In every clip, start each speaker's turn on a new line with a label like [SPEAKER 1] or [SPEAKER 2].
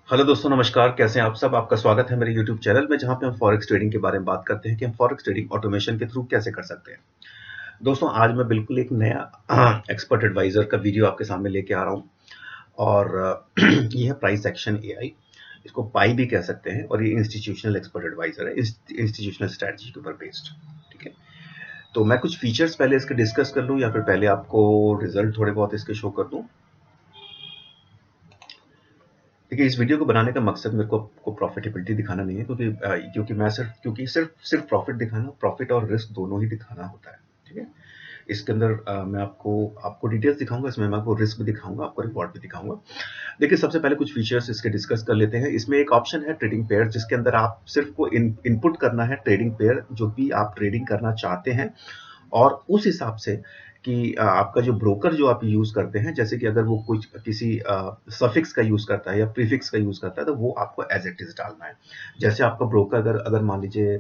[SPEAKER 1] Hello दोस्तों, नमस्कार। कैसे हैं आप सब? आपका स्वागत है मेरे यूट्यूब चैनल में, जहां पे हम फॉरेक्स ट्रेडिंग के बारे में बात करते हैं कि हम फॉरेक्स ट्रेडिंग ऑटोमेशन के थ्रू कैसे कर सकते हैं। दोस्तों, आज मैं बिल्कुल एक नया एक्सपर्ट एडवाइजर का वीडियो आपके सामने लेके आ रहा हूं। और ये है प्राइस एक्शन एआई। इसको पाई भी कह सकते हैं। और ये इंस्टीट्यूशनल एक्सपर्ट एडवाइजर है, इंस्टीट्यूशनल स्ट्रेटजी के ऊपर बेस्ड। ठीक है। तो मैं कुछ फीचर्स पहले इसके डिस्कस कर लूं, या फिर पहले आपको रिजल्ट थोड़े बहुत इसके शो कर दूं। देखिए, इस वीडियो को बनाने का मकसद मेरे को आपको प्रॉफिटेबिलिटी दिखाना नहीं है, क्योंकि सिर्फ प्रॉफिट दिखाना, प्रॉफिट और रिस्क दोनों ही दिखाना होता है। ठीक है। इसके अंदर मैं आपको डिटेल्स दिखाऊंगा। इसमें मैं आपको रिस्क भी दिखाऊंगा, आपको रिवॉर्ड भी दिखाऊंगा। देखिए, सबसे पहले कुछ फीचर्स इसके डिस्कस कर लेते हैं। इसमें एक ऑप्शन है ट्रेडिंग पेयर, जिसके अंदर आप सिर्फ को इनपुट करना है ट्रेडिंग पेयर जो भी आप ट्रेडिंग करना चाहते हैं। और उस हिसाब से कि आपका जो ब्रोकर जो आप यूज करते हैं, जैसे कि अगर वो कुछ किसी सफिक्स का यूज करता है या प्रीफिक्स का यूज करता है, तो वो आपको एज इट इज डालना है। जैसे आपका ब्रोकर अगर अगर मान लीजिए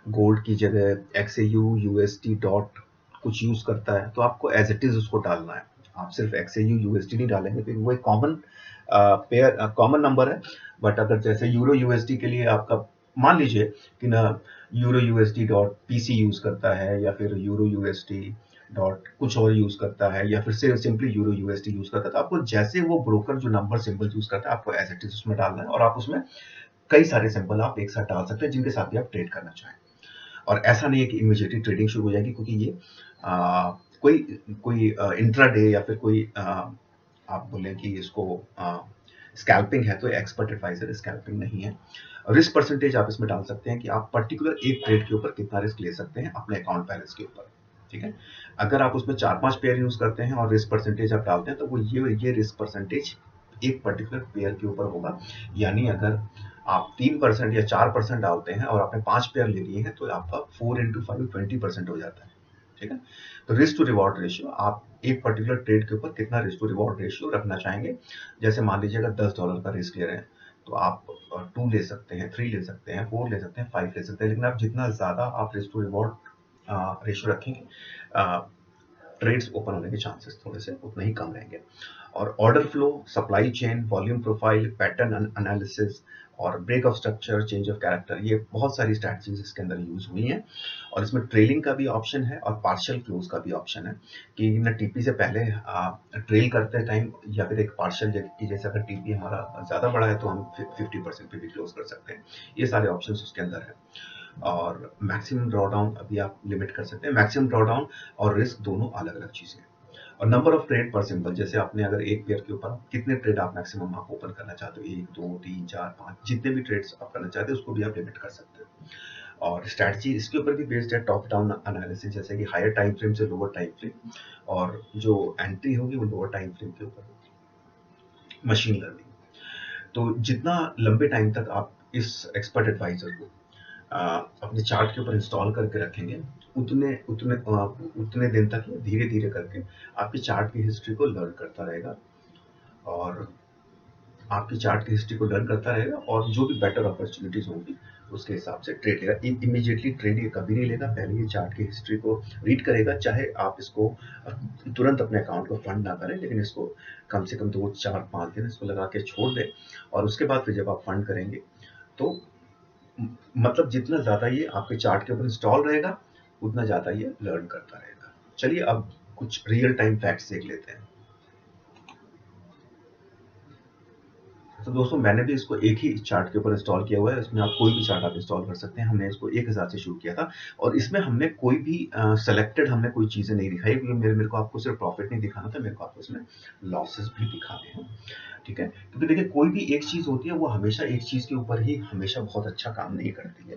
[SPEAKER 1] गोल्ड की जगह XAU USD डॉट कुछ यूज करता है, तो आपको एज इट इज उसको डालना है। आप सिर्फ XAU USD नहीं डालेंगे, क्योंकि वो एक कॉमन नंबर है। बट अगर जैसे यूरो USD के लिए आपका मान लीजिए कि ना euro USD dot PC use करता है, या फिर यूरो USD डॉट कुछ और यूज करता है, या फिर सिंपली यूरो USD यूज करता है, तो आपको जैसे वो ब्रोकर जो नंबर सिंबल यूज करता है, आपको एज इट इज उसमें डालना है। और आप उसमें कई सारे सिंबल आप एक साथ डाल सकते हैं, जिनके साथ भी आप ट्रेड करना चाहें। और ऐसा नहीं है कि इमीडिएटली ट्रेडिंग शुरू हो जाएगी, क्योंकि ये कोई कोई इंट्राडे या फिर कोई आप बोले कि इसको स्कैल्पिंग है, तो एक्सपर्ट एडवाइजर स्कैल्पिंग नहीं है। रिस्क परसेंटेज आप इसमें डाल सकते हैं कि आप पर्टिकुलर एक ट्रेड के ऊपर कितना रिस्क ले सकते हैं अपने अकाउंट बैलेंस के ऊपर। ठीक है। अगर आप उसमें 4-5 पेयर यूज करते हैं और रिस्क परसेंटेज आप डालते हैं, तो वो ये रिस्क परसेंटेज एक पर्टिकुलर पेयर के ऊपर होगा। यानी अगर आप 3% या 4% डालते हैं और आपने 5 पेयर ले लिए हैं, तो आपका 4 into 5 20% हो जाता है। ठीक है। तो रिस्क टू रिवॉर्ड रेशियो, आप एक पर्टिकुलर ट्रेड के ऊपर कितना रिस्क टू रिवॉर्ड रेशियो रखना चाहेंगे। जैसे मान लीजिए अगर $10 का रिस्क ले रहे हैं, तो आप 2 ले सकते हैं, 3 ले सकते हैं, 4 ले सकते हैं, 5 ले सकते हैं। लेकिन आप जितना ज्यादा आप रिस्क टू रिवॉर्ड रेशियो रखेंगे, ट्रेड्स ओपन होने के चांसेस थोड़े से उतना ही कम रहेंगे। और order flow, supply chain, volume profile, pattern analysis और break of structure, change of character, ये बहुत सारी स्ट्रैटेजीज इसके अंदर यूज हुई हैं। और इसमें ट्रेलिंग का भी ऑप्शन है और पार्शियल क्लोज का भी ऑप्शन है, कि न टीपी से पहले ट्रेल करते टाइम, या फिर एक पार्शियल, कि जैसे अगर टीपी हमारा ज्यादा बड़ा है, तो हम 50% पे भी क्लोज कर सकते हैं। ये सारे ऑप्शन उसके अंदर है। और मैक्सिमम ड्रॉडाउन अभी आप लिमिट कर सकते हैं। मैक्सिमम ड्रॉडाउन और रिस्क दोनों अलग अलग चीजें हैं। और नंबर ऑफ ट्रेड पर सिंबल, जैसे आपने अगर एक पेयर के ऊपर कितने ट्रेड आप मैक्सिमम आप ओपन करना चाहते हो, 1 2 3 4 5, जितने भी ट्रेड्स आप करना चाहते हो, उसको भी आप लिमिट कर सकते हो। और स्ट्रैटेजी इसके ऊपर भी बेस्ड है, टॉप डाउन एनालिसिस, जैसे कि हायर टाइम फ्रेम से लोअर टाइम फ्रेम, और जो एंट्री होगी वो लोअर टाइम फ्रेम के ऊपर होगी। मशीन लर्निंग, तो जितना लंबे टाइम तक आप इस एक्सपर्ट एडवाइजर को अपने चार्ट के ऊपर इंस्टॉल करके रखेंगे, उतने दिन तक ये धीरे धीरे करके आपकी चार्ट की हिस्ट्री को लर्न करता रहेगा। और आपकी चार्ट की हिस्ट्री को लर्न करता रहेगा, और जो भी बेटर अपॉर्चुनिटीज होंगी उसके हिसाब से ट्रेड लेगा। इमीडिएटली ट्रेड ये कभी नहीं लेगा, पहले ये चार्ट की हिस्ट्री को रीड करेगा। चाहे आप इसको तुरंत अपने अकाउंट को फंड ना करें, लेकिन इसको कम से कम 2 4 5 दिन इसको लगा के छोड़ दें। और उसके बाद फिर जब आप फंड करेंगे, तो मतलब जितना ज्यादा ये आपके चार्ट के ऊपर इंस्टॉल रहेगा, उतना ज्यादा ये लर्न करता रहेगा। चलिए अब कुछ रियल टाइम फैक्ट्स देख लेते हैं। तो दोस्तों, मैंने भी इसको एक ही चार्ट के ऊपर इंस्टॉल किया हुआ है। इसमें आप कोई भी चार्ट आप इंस्टॉल कर सकते हैं। हमने इसको 1000 से शुरू किया था। और इसमें हमने कोई भी सेलेक्टेड हमने कोई चीजें नहीं दिखाई, क्योंकि मेरे को आपको सिर्फ प्रॉफिट नहीं दिखाना था, मेरे को आपको इसमें लॉसेस भी दिखाने हैं। ठीक है। क्योंकि देखिए, कोई भी एक चीज होती है, वो हमेशा एक चीज के ऊपर ही हमेशा बहुत अच्छा काम नहीं करती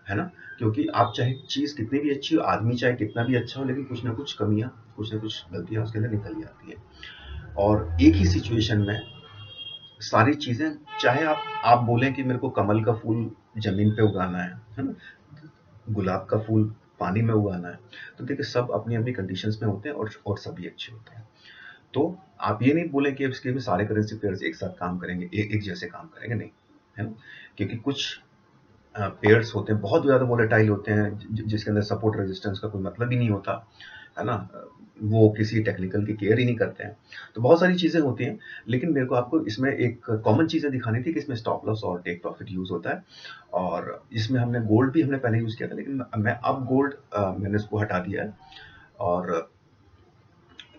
[SPEAKER 1] है ना। क्योंकि आप चाहे चीज कितनी भी अच्छी हो, आदमी चाहे कितना भी अच्छा हो, लेकिन कुछ ना कुछ कमियां, कुछ ना कुछ गलतियां उसके अंदर निकल जाती है। और एक ही सिचुएशन में सारी चीजें, चाहे आप बोलें कि मेरे को कमल का फूल जमीन पे उगाना है ना, गुलाब का फूल पानी में उगाना है, तो देखिए सब अपनी अपनी कंडीशंस में होते हैं, और सभी अच्छे होते हैं। तो आप ये नहीं बोलें कि इसके में सारे करेंसी पेयर्स एक साथ काम करेंगे, एक जैसे काम करेंगे, नहीं, है ना। क्योंकि कुछ पेयर्स होते हैं बहुत ज्यादा वोलेटाइल होते हैं, जिसके अंदर सपोर्ट रेजिस्टेंस का कोई मतलब ही नहीं होता। है ना? वो किसी टेक्निकल की केयर ही नहीं करते हैं। तो बहुत सारी चीज़ें होती हैं, लेकिन मेरे को आपको इसमें एक कॉमन चीज़ें दिखानी थी कि इसमें स्टॉप लॉस और टेक प्रॉफिट यूज़ होता है। और इसमें हमने गोल्ड भी हमने पहले यूज़ किया था, लेकिन मैं अब गोल्ड मैंने उसको हटा दिया है। और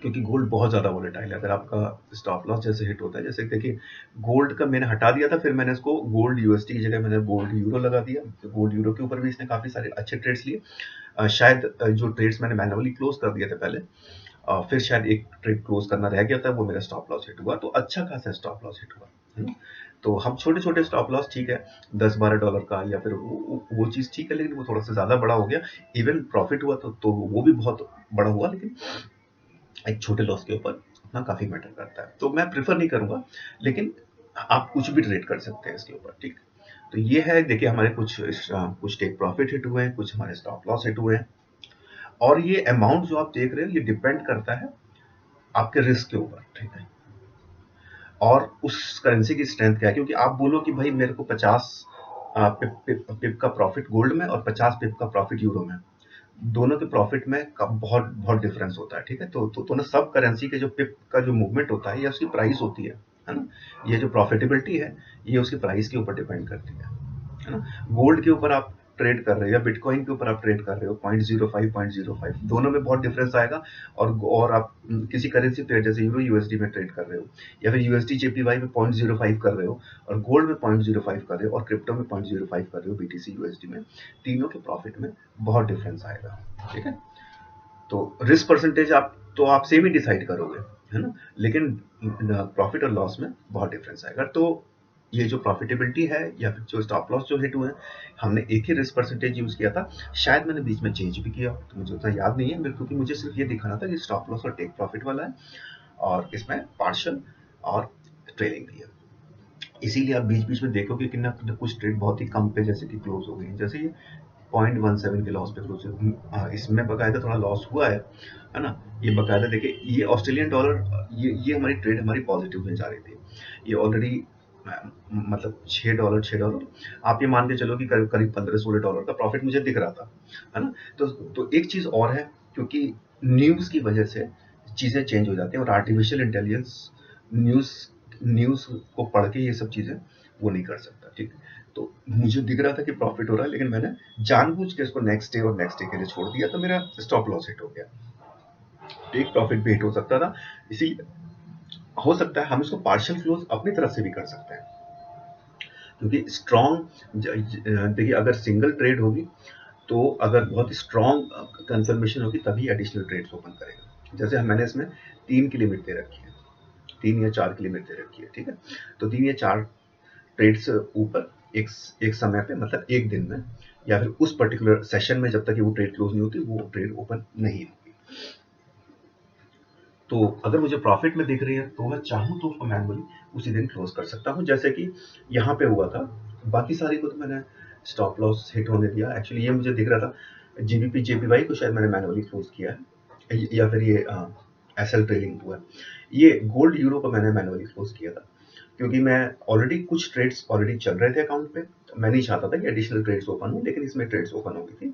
[SPEAKER 1] क्योंकि गोल्ड बहुत ज़्यादा वोलेटाइल है, अगर आपका स्टॉप लॉस जैसे हिट होता है, जैसे देखिए गोल्ड का मैंने हटा दिया था, फिर मैंने इसको गोल्ड यूएसडी की जगह मैंने गोल्ड यूरो लगा दिया। तो गोल्ड यूरो के ऊपर भी इसने काफ़ी सारे अच्छे ट्रेड्स लिए। शायद जो ट्रेड्स मैंने मैनुअली क्लोज कर दिए थे पहले, फिर शायद एक ट्रेड क्लोज करना रह गया था, वो मेरा स्टॉप लॉस हिट हुआ, तो अच्छा खासा स्टॉप लॉस हिट हुआ, है ना? तो हम छोटे छोटे स्टॉप लॉस ठीक है, $10-12 का या फिर वो चीज़ ठीक है, लेकिन वो थोड़ा सा ज़्यादा बड़ा हो गया। इवन प्रॉफिट हुआ तो वो भी बहुत बड़ा हुआ, लेकिन एक छोटे लॉस के ऊपर अपना काफ़ी मैटर करता है। तो मैं प्रेफर नहीं करूँगा, लेकिन आप कुछ भी ट्रेड कर सकते हैं इसके ऊपर, ठीक। तो ये है, देखिए हमारे कुछ टेक प्रॉफिट हिट हुए हैं, कुछ हमारे स्टॉप लॉस हिट हुए हैं। और ये अमाउंट जो आप देख रहे हो, ये डिपेंड करता है आपके रिस्क के ऊपर, ठीक है। और उस करेंसी की स्ट्रेंथ क्या है, क्योंकि आप बोलो कि भाई मेरे को 50 पिप का प्रॉफिट गोल्ड में और 50 पिप का प्रॉफिट यूरो में, दोनों के प्रॉफिट में बहुत बहुत डिफरेंस होता है, ठीक है। तो ना, सब करेंसी के जो पिप का जो मूवमेंट होता है, या उसकी प्राइस होती है ना। ये जो प्रॉफिटेबिलिटी है, ये उसकी प्राइस के ऊपर डिपेंड करती है ना। गोल्ड के ऊपर आप ट्रेड कर रहे हो या बिटकॉइन के ऊपर आप ट्रेड कर रहे हो, 0.05 0.05, दोनों में बहुत डिफरेंस आएगा। और आप किसी करेंसी पे जैसे यूरो यूएसडी में ट्रेड कर रहे हो, या फिर यूएसडी जेपीवाई में 0.05 कर रहे हो, और गोल्ड में 0.05 कर रहे हो, और क्रिप्टो में 0.05 कर रहे हो, बीटीसी यूएसडी में, तीनों के प्रॉफिट में बहुत डिफरेंस आएगा, ठीक है। तो रिस्क परसेंटेज आप सेम ही डिसाइड करोगे, है ना, लेकिन प्रॉफिट और लॉस में बहुत डिफरेंस आएगा। तो ये जो प्रॉफिटेबिलिटी है या फिर जो स्टॉप लॉस जो हिट हुए हैं, हमने एक ही रिस्क परसेंटेज यूज किया था। शायद मैंने बीच में चेंज भी किया, तो मुझे उतना याद नहीं है, क्योंकि मुझे सिर्फ ये दिखाना था कि स्टॉप लॉस और टेक प्रॉफिट वाला है, और इसमें पार्शियल और ट्रेलिंग भी है। इसीलिए आप बीच बीच में देखोगे कि ना कुछ ट्रेड बहुत ही कम पे जैसे कि क्लोज हो गई, जैसे ये 0.17 के लॉस पे क्लोज है। इसमें बकायदा थोड़ा लॉस हुआ है ना। ये बकायदा देखिए, ये ऑस्ट्रेलियन डॉलर, ये हमारी ट्रेड हमारी पॉजिटिव में जा रही थी। ये ऑलरेडी मतलब $6 आप ये मान के चलो कि करीब करीब $15-16 का प्रॉफिट मुझे दिख रहा था, है ना। तो एक चीज और है, क्योंकि न्यूज की वजह से चीजें चेंज हो जाती हैं, और आर्टिफिशियल इंटेलिजेंस न्यूज न्यूज को पढ़ के ये सब चीजें वो नहीं कर सकता, ठीक है। तो मुझे दिख रहा था कि प्रॉफिट हो रहा है, लेकिन मैंने जानबूझ के इसको नेक्स्ट डे और नेक्स्ट डे के लिए छोड़ दिया, तो मेरा स्टॉप लॉस हिट हो गया। टेक प्रॉफिट भी हिट हो सकता था। इसी हो सकता है हम इसको पार्शियल क्लोज अपनी तरफ से भी कर सकते हैं, क्योंकि स्ट्रॉन्ग, देखिए अगर सिंगल ट्रेड होगी, तो अगर बहुत स्ट्रॉन्ग कंफर्मेशन होगी, तभी एडिशनल ट्रेड्स ओपन करेगा। जैसे मैंने इसमें 3 की लिमिट दे रखी है, 3 या 4 की लिमिट दे रखी है, ठीक है। तो 3 या 4 ट्रेड्स ऊपर एक एक समय पे, मतलब एक दिन में, या फिर उस पर्टिकुलर सेशन में, जब तक कि वो ट्रेड क्लोज नहीं होती, वो ट्रेड ओपन नहीं होगी। तो अगर मुझे प्रॉफिट में दिख रही है, तो मैं चाहूँ तो उसको मैनुअली उसी दिन क्लोज कर सकता हूँ, जैसे कि यहाँ पे हुआ था। बाकी सारी को तो मैंने स्टॉप लॉस हिट होने दिया। एक्चुअली ये मुझे दिख रहा था, जीबीपी जेपीवाई को शायद मैंने मैनुअली क्लोज किया है, या फिर ये एसएल ट्रेडिंग हुआ है। ये गोल्ड यूरो को मैंने मैनुअली क्लोज किया था, क्योंकि मैं ऑलरेडी कुछ ट्रेड्स ऑलरेडी चल रहे थे अकाउंट पे। मैं नहीं चाहता था कि एडिशनल ट्रेड्स ओपन हो, लेकिन इसमें ट्रेड्स ओपन हो गई थी।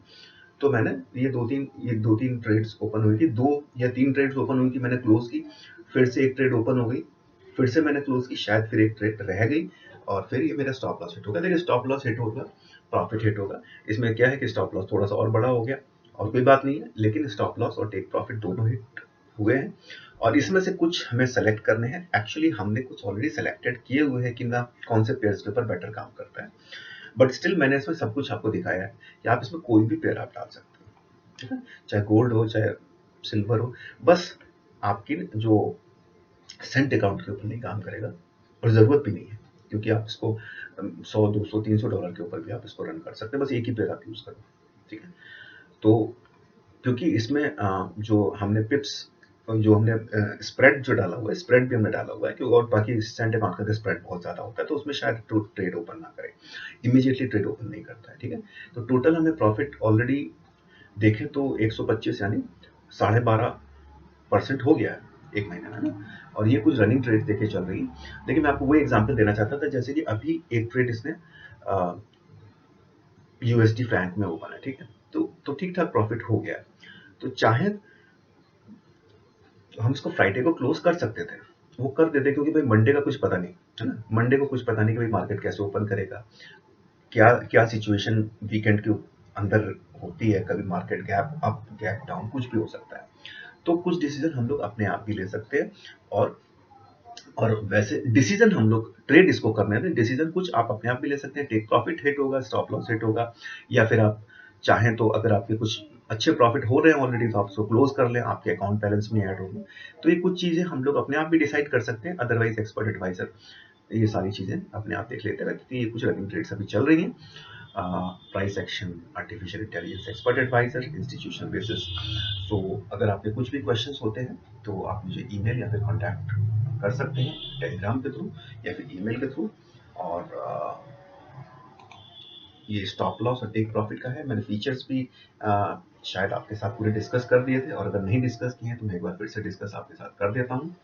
[SPEAKER 1] तो मैंने ये दो तीन ट्रेड्स ओपन हुई थी, 2 या 3 ट्रेड्स ओपन हुई थी, मैंने क्लोज की। फिर से एक ट्रेड ओपन हो गई, फिर से मैंने क्लोज की, शायद फिर एक ट्रेड रह गई, और फिर ये मेरा स्टॉप लॉस हिट होगा। देखिए स्टॉप लॉस हिट होगा, प्रॉफिट हिट होगा। इसमें क्या है कि स्टॉप लॉस थोड़ा सा और बड़ा हो गया, और कोई बात नहीं है, लेकिन स्टॉप लॉस और टेक प्रॉफिट दोनों हिट हुए हैं। और इसमें से कुछ हमें सेलेक्ट करने हैं। एक्चुअली हमने कुछ ऑलरेडी सेलेक्टेड किए हुए हैं कि ना कौन से पेयर्स के ऊपर बेटर काम करता है, बट स्टिल मैंने इसमें सब कुछ आपको दिखाया है कि आप इसमें कोई भी पेयर आप डाल सकते हो, ठीक है। चाहे गोल्ड हो, चाहे सिल्वर हो, बस आपकी जो सेंट अकाउंट के ऊपर नहीं काम करेगा, और ज़रूरत भी नहीं है, क्योंकि आप इसको 100 200 300 डॉलर के ऊपर भी आप इसको रन कर सकते हैं। बस एक ही पेयर आप यूज़ करो, ठीक है। तो क्योंकि इसमें जो हमने पिप्स, जो हमने स्प्रेड जो डाला हुआ है, स्प्रेड भी हमने डाला हुआ है, क्योंकि और बाकी सेंट अकाउंट का स्प्रेड बहुत ज़्यादा होता है, तो उसमें शायद ट्रेड ओपन ना करे, इमीडिएटली ट्रेड ओपन नहीं करता है, ठीक है। तो टोटल हमें प्रॉफिट ऑलरेडी देखें तो 125, यानी 12.5% हो गया है एक महीने में ना। और ये कुछ रनिंग ट्रेड देखे चल रही है। लेकिन मैं आपको वो एग्जांपल देना चाहता था, जैसे कि अभी एक ट्रेड इसने यूएसडी फ्रैंक में ओपन है, ठीक है। तो ठीक ठाक प्रॉफिट हो गया है। तो चाहे तो हम इसको फ्राइडे को क्लोज कर सकते थे, वो कर देते क्योंकि भाई मंडे का कुछ पता नहीं है ना, मंडे को कुछ पता नहीं कि भाई मार्केट कैसे ओपन करेगा, क्या क्या सिचुएशन वीकेंड के अंदर होती है, कभी market gap up gap down कुछ भी हो सकता है। तो कुछ डिसीजन हम लोग अपने आप भी ले सकते हैं, और वैसे डिसीजन हम लोग ट्रेड इसको करने हैं, डिसीजन कुछ आप अपने आप भी ले सकते हैं, टेक प्रॉफिट हिट होगा, स्टॉप लॉस हिट होगा, या फिर आप चाहें तो अगर आपके कुछ अच्छे प्रॉफिट हो रहे हैं ऑलरेडी तो आप उसको क्लोज कर लें, आपके अकाउंट बैलेंस में ऐड होगी। तो ये कुछ चीजें हम लोग अपने आप भी डिसाइड कर सकते हैं, अदरवाइज एक्सपर्ट एडवाइजर ये सारी चीजें अपने आप देख लेते हैं, क्योंकि ये कुछ रनिंग ट्रेड्स अभी चल रही हैं। Price action, artificial intelligence, expert advisor, institutional basis. तो अगर आपके कुछ भी क्वेश्चंस होते हैं तो आप मुझे ईमेल या फिर कॉन्टैक्ट कर सकते हैं टेलीग्राम के थ्रू या फिर ईमेल के थ्रू। और ये स्टॉप लॉस और टेक प्रॉफिट का है, मैंने फीचर्स भी शायद आपके साथ पूरे डिस्कस कर दिए थे, और अगर नहीं डिस्कस किए हैं तो मैं एक बार फिर से डिस्कस आपके साथ कर देता हूँ।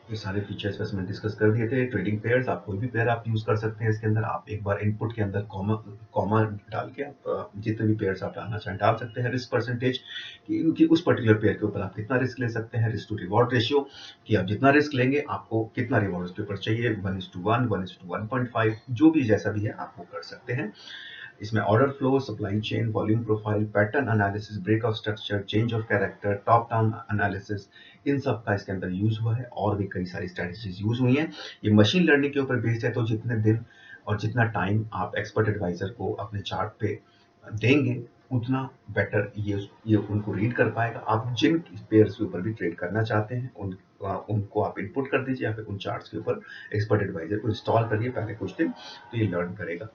[SPEAKER 1] ये सारे फीचर्स वैसे मैंने डिस्कस कर दिए थे। ट्रेडिंग पेयर्स, आप कोई भी पेयर आप यूज कर सकते हैं इसके अंदर, आप एक बार इनपुट के अंदर कॉमा डाल के आप जितने भी पेयर्स आप डालना चाहें डाल सकते हैं। रिस्क परसेंटेज कि उस पर्टिकुलर पेयर के ऊपर आप कितना रिस्क ले सकते हैं, रिस्क टू रिवॉर्ड रेशियो कि आप जितना रिस्क लेंगे आपको कितना रिवॉर्ड उसके ऊपर चाहिए, 1:1, 1:1.5, जो भी जैसा भी है आप वो कर सकते हैं। इसमें order flow, supply chain, volume profile, pattern analysis, break of structure, change of character, top down analysis, इन सब का इसके अंदर यूज हुआ है, और भी कई सारी स्ट्रेटजीज यूज हुई हैं। ये मशीन लर्निंग के ऊपर बेस्ड है, तो जितने दिन और जितना टाइम आप एक्सपर्ट एडवाइजर को अपने चार्ट पे देंगे उतना बेटर ये उनको रीड कर पाएगा। आप जिन पेयर्स के ऊपर भी ट्रेड करना चाहते हैं उनको आप इनपुट कर दीजिए, या फिर उन चार्ट्स के ऊपर एक्सपर्ट एडवाइजर को इंस्टॉल करिए पहले कुछ दिन, तो ये लर्न करेगा।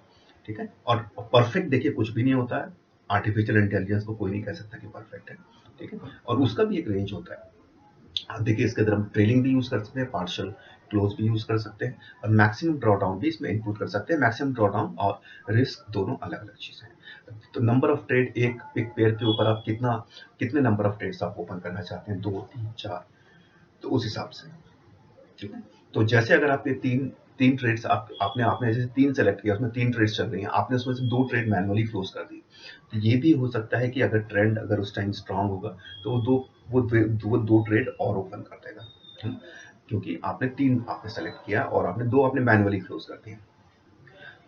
[SPEAKER 1] ठीक है, और परफेक्ट देखिए कुछ भी नहीं होता है, आर्टिफिशियल इंटेलिजेंस को कोई नहीं कह सकता कि परफेक्ट है। ठीक है, और उसका भी एक रेंज होता है। आप देखिए इसके अंदर हम ट्रेलिंग भी यूज कर सकते हैं, पार्शियल क्लोज भी यूज कर सकते हैं, और मैक्सिमम ड्रॉडाउन भी इसमें इनपुट कर सकते हैं। मैक्सिमम ड्रॉडाउन और रिस्क दोनों अलग अलग चीजें हैं। तो नंबर ऑफ ट्रेड एक पेयर के ऊपर आप कितने नंबर ऑफ ट्रेड्स आप ओपन करना चाहते हैं, 2, 3, 4, तो उस हिसाब से। ठीक है, तो जैसे अगर आपके तीन तीन ट्रेड्स आपने जैसे 3 सेलेक्ट किया, उसमें 3 ट्रेड्स चल रही हैं, आपने उसमें से 2 ट्रेड मैनुअली क्लोज कर दी, तो ये भी हो सकता है कि अगर ट्रेंड अगर उस टाइम स्ट्रांग होगा तो वो दो ट्रेड और ओपन कर देगा। क्योंकि आपने 3 आपने सेलेक्ट किया और आपने 2 आपने मैनुअली क्लोज कर दिए।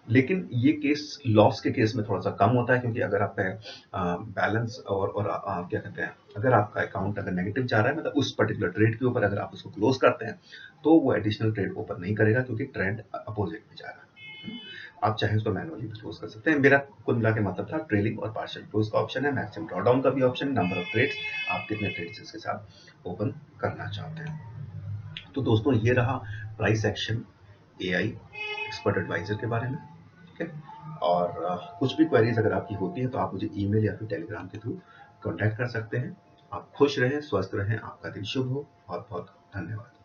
[SPEAKER 1] लेकिन ये केस लॉस के केस में थोड़ा सा कम होता है, क्योंकि अगर आपका बैलेंस और क्या कहते हैं, अगर आपका अकाउंट अगर नेगेटिव जा रहा है, मतलब उस पर्टिकुलर ट्रेड के ऊपर अगर आप उसको क्लोज करते हैं तो वो एडिशनल ट्रेड ओपन नहीं करेगा, क्योंकि ट्रेंड अपोजिट में जा रहा है। आप चाहे उसको मैनुअली भी क्लोज कर सकते हैं। मेरा कुल मिला के मतलब था ट्रेलिंग और पार्शियल क्लोज का ऑप्शन है, मैक्सिमम ड्रॉडाउन का भी ऑप्शन है, नंबर ऑफ ट्रेड्स आप कितने ट्रेड्स इसके साथ ओपन करना चाहते हैं। तो दोस्तों ये रहा price action AI expert advisor के बारे में। ठीक है, और कुछ भी क्वेरीज अगर आपकी होती है तो आप मुझे ईमेल या फिर टेलीग्राम के थ्रू कांटेक्ट कर सकते हैं। आप खुश रहें, स्वस्थ रहें, आपका दिन शुभ हो। बहुत बहुत धन्यवाद।